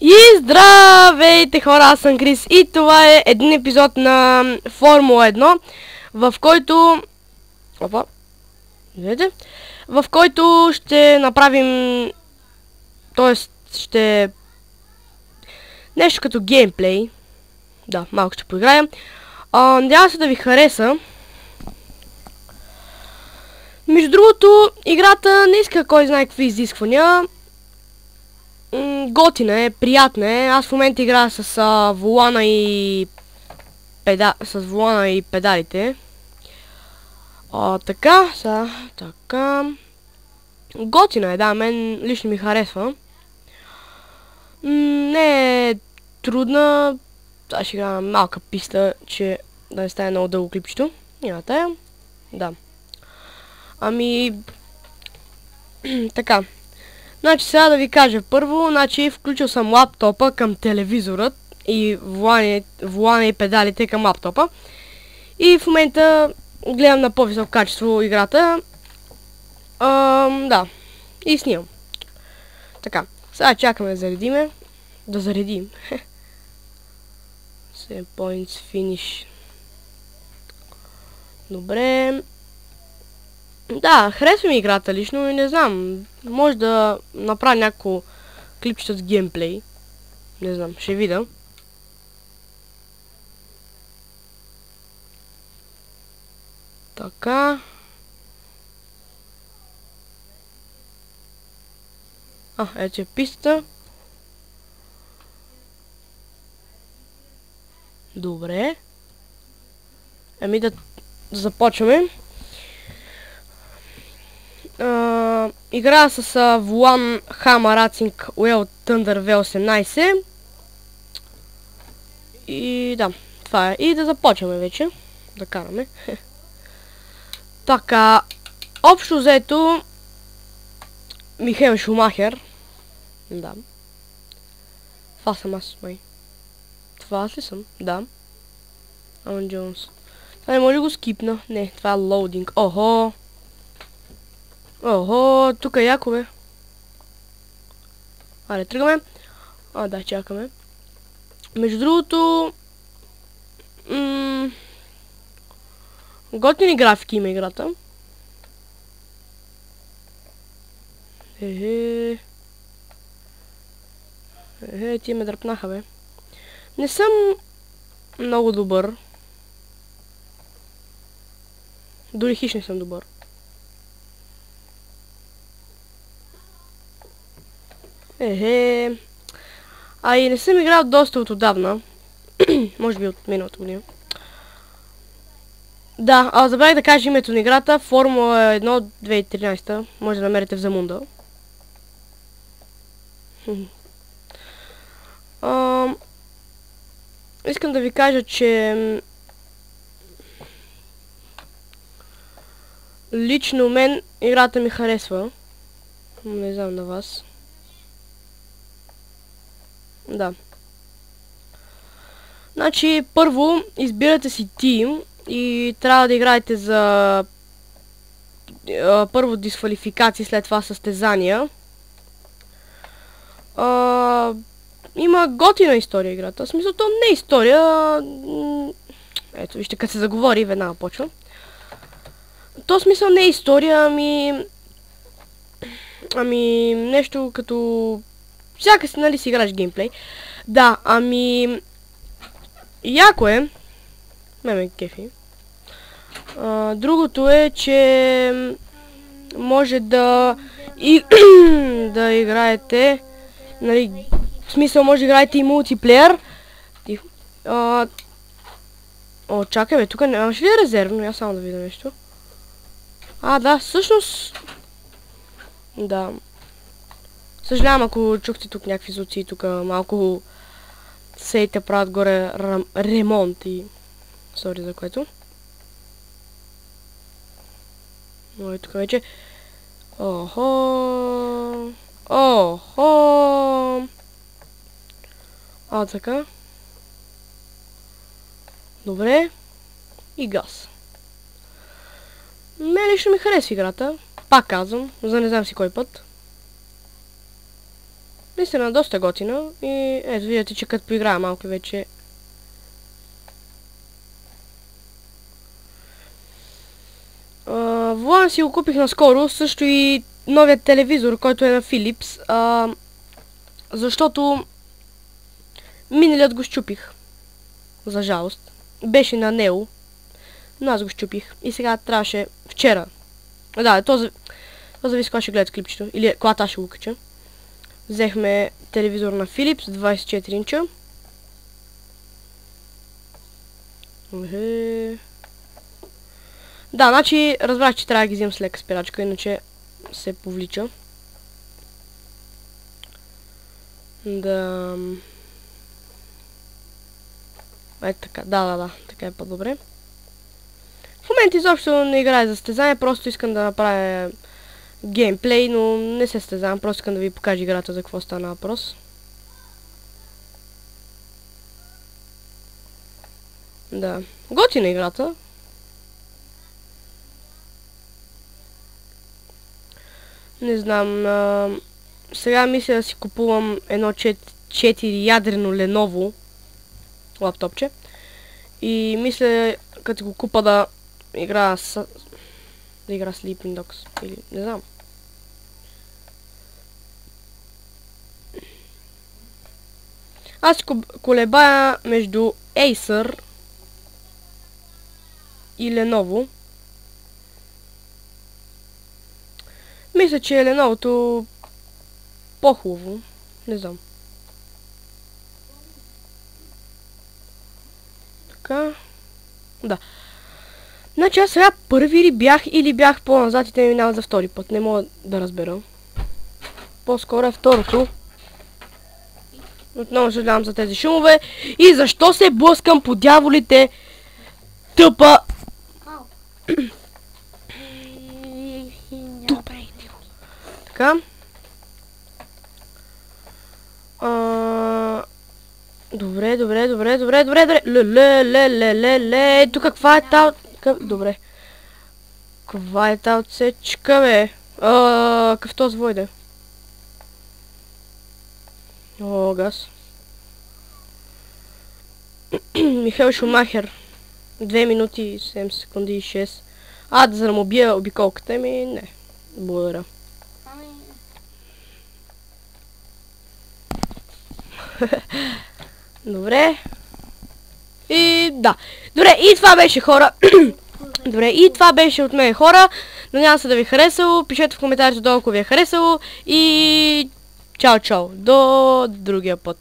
И здравейте хора, аз съм Крис и това е един епизод на Формула 1, в който... Опа, видите? В който ще направим... Тоест, ще... Нещо като геймплей. Да, малко ще поиграем. Надявам се да ви хареса. Между другото, играта не иска кой знае какви изисквания. Готина е, приятна е. Аз в момента играя с волана и педалите. Така, така. Готина е, да, мен лично ми харесва. Не е трудна. Сега ще играя на малка писта, че да не стане много дълго клипчето. Няма тая. Да. Така. Значи сега да ви кажа първо, значи включил съм лаптопа към телевизорът и волана и педалите към лаптопа. И в момента гледам на по-високо качество играта. Да. И снимам. Така. Сега чакаме да заредиме. Да заредим. 7 points finish. Добре. Да, харесва ми играта лично и не знам. Може да направя някакво клипчета с геймплей. Не знам, ще видя. Така. Ето е пистата. Добре. Да започваме. Играя с волан Hama Racing Well Thunder V18. И да, това е. И да започваме вече. Да караме. Така, общо взето Михаел Шумахер. Да. Това съм аз, май. Това аз ли съм? Да. Алън Джонс. Това не може ли го скипна? Не, това е лоудинг. Охо! Охо, тук е яко, бе. Аре, тръгваме. Да, чакаме. Между другото... готини графики има играта. Тия ме дръпнаха, бе. Не съм много добър. Дори хищ не съм добър. И не съм играл доста от отдавна. Може би от миналата година. Да, забравих да кажа името на играта. Формула 1 2013. Може да намерите в Замунда. Искам да ви кажа, че лично мен играта ми харесва. Не знам на вас. Да. Значи, първо избирате си тим и трябва да играете за първо дисквалификации, след това състезания. Има готина история играта. В смисъл, то не е история. Ето, вижте, като се заговори, веднага почва. То смисъл не е история, ами нещо като... Всяка си, нали, си играш геймплей. Да, яко е. Ме кефи. Другото е, че може да да играете, нали, в смисъл може да играете и мултиплеер. Чакай, бе, тук нямаш ли резервно? Я само да видя нещо. Да, всъщност... Да. Съжалявам, ако чухте тук някакви звуци, тук малко сейте правят горе ремонт и... Сори за което. Но и тук вече... Охо! Така. Добре. И газ. Мен лично ми харесва играта. Пак казвам, за не знам си кой път. Наистина доста готина и ето виждате, че като поиграя малко вече. Волан си го купих наскоро, също и новият телевизор, който е на Philips, защото миналият го щупих, за жалост. Беше на Нео, но аз го щупих и сега трябваше вчера. Да, то зависи кога ще гледат клипчето, или когато аз ще го кача. Взехме телевизор на Philips, 24 инча. Да, значи разбрах, че трябва да ги взем с лека спирачка, иначе се повлича. Да... Ето така, да, така е по-добре. В момента изобщо не играя за състезание, просто искам да направя геймплей, но не се състезавам, просто искам да ви покажа играта за какво стана въпрос. Да, готина играта. Не знам, сега мисля да си купувам едно 4 ядрено Lenovo лаптопче. И мисля, като го купа да игра Sleeping Dogs, или не знам. Аз колебая между Acer и Lenovo. Мисля, че е Lenovo-то по-хубаво. Не знам. Така. Да. Значи аз сега първи ли бях или бях по-назад и те минават за втори път. Не мога да разбера. По-скоро е второто. Отново съжалявам за тези шумове. И защо се блъскам по дяволите? Тъпа! Така. Добре. Ле. Тук каква е та... Добре. Каква е та отсечка, бе? Какъв този войде? О, газ. Михаел Шумахер. 2 минути и 7 секунди и 6. За да му бия обиколката ми, не. Благодаря. Добре. И да. Добре, и това беше, хора. Добре, и това беше от мен, хора. Надявам се да ви е харесало. Пишете в коментарите долу, ако ви е харесало. И чао. До другия път.